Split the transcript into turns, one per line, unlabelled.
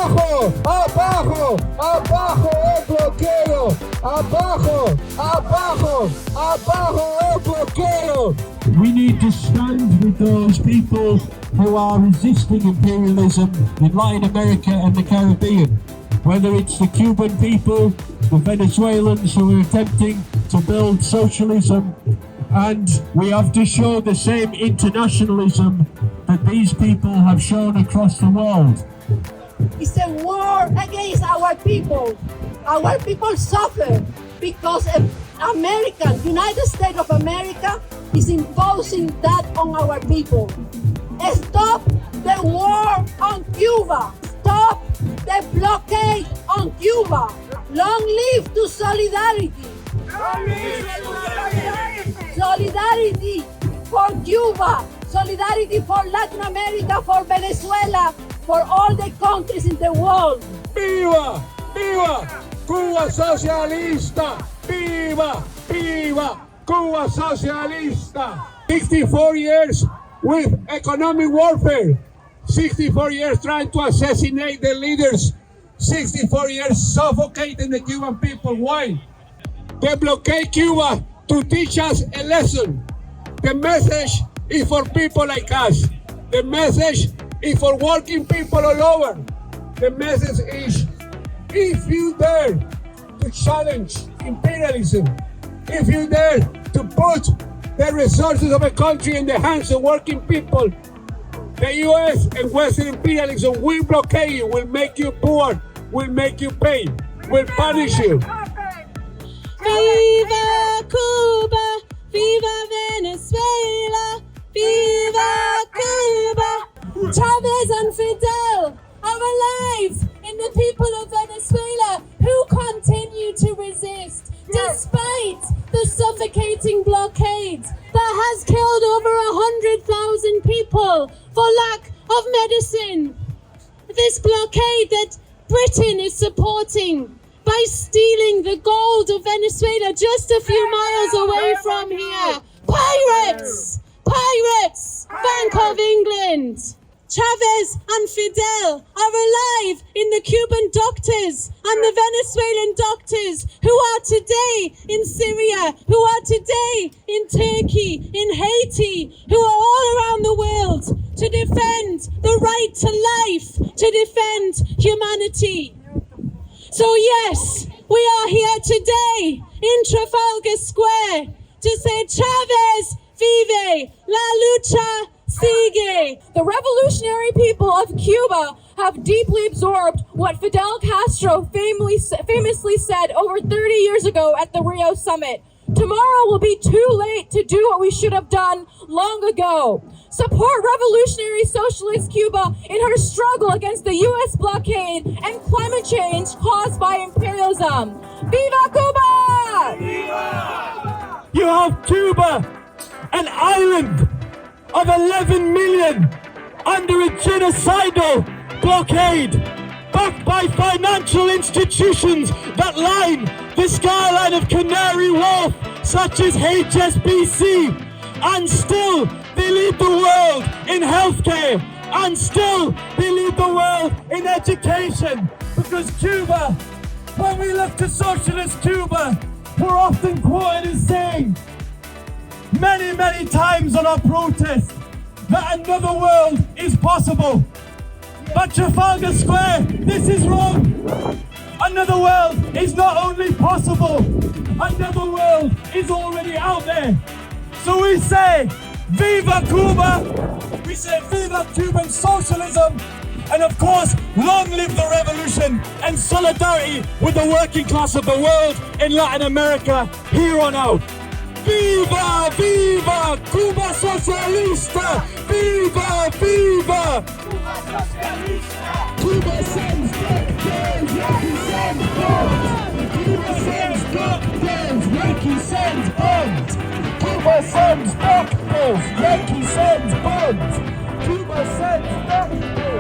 Abajo, abajo, abajo el bloqueo. Abajo, abajo, abajo el bloqueo.
We need to stand with those people who are resisting imperialism in Latin America and the Caribbean. Whether it's the Cuban people, the Venezuelans who are attempting to build socialism, and we have to show the same internationalism that these people have shown across the world.
It's a war against our people. Our people suffer because America, United States of America, is imposing that on our people. Stop the war on Cuba. Stop the blockade on Cuba. Long live to solidarity. Solidarity for Cuba. Solidarity for Latin America, for Venezuela, for all the countries in the world.
Viva, viva, Cuba socialista. Viva, viva, Cuba socialista. 64 years with economic warfare. 64 years trying to assassinate the leaders. 64 years suffocating the Cuban people. Why? They blockade Cuba to teach us a lesson. The message is for people like us. The message is for working people all over. The message is, if you dare to challenge imperialism, if you dare to put the resources of a country in the hands of working people, the US and Western imperialism will blockade you, will make you poor, will make you pay, will punish you.
Viva Cuba, viva Venezuela, viva Cuba. Chavez and Fidel are alive in the people of Venezuela who continue to resist despite the suffocating blockade that has killed over 100,000 people for lack of medicine. This blockade that Britain is supporting by stealing the gold of Venezuela just a few miles away from here. Pirates! Pirates! Bank of England! Chavez and Fidel are alive in the Cuban doctors and the Venezuelan doctors who are today in Syria, who are today in Turkey, in Haiti, who are all around the world to defend the right to life, to defend humanity. So yes, we are here today in Trafalgar Square to say Chavez vive, la lucha sigue.
The revolutionary people of Cuba have deeply absorbed what Fidel Castro famously said over 30 years ago at the Rio Summit. Tomorrow will be too late to do what we should have done long ago. Support revolutionary socialist Cuba in her struggle against the US blockade and climate change caused by imperialism. Viva Cuba!
Viva! You have Cuba, an island of 11 million under a genocidal blockade, backed by financial institutions that line the skyline of Canary Wharf, such as HSBC, and still they lead the world in healthcare, and still they lead the world in education. Because Cuba, when we look to socialist Cuba, we're often quoted as saying many times on our protest that another world is possible. But Trafalgar Square, this is wrong. Another world is not only possible, another world is already out there. So we say, Viva Cuba! We say, Viva Cuban socialism! And of course, long live the revolution and solidarity with the working class of the world in Latin America, here on out. Viva, viva, Cuba socialista! Viva, viva! Cuba socialista! Cuba sends doctors, Yankee sends bombs! Cuba sends doctors, Yankee sends bombs! Cuba sends doctors, Yankee sends bombs! Cuba sends doctors!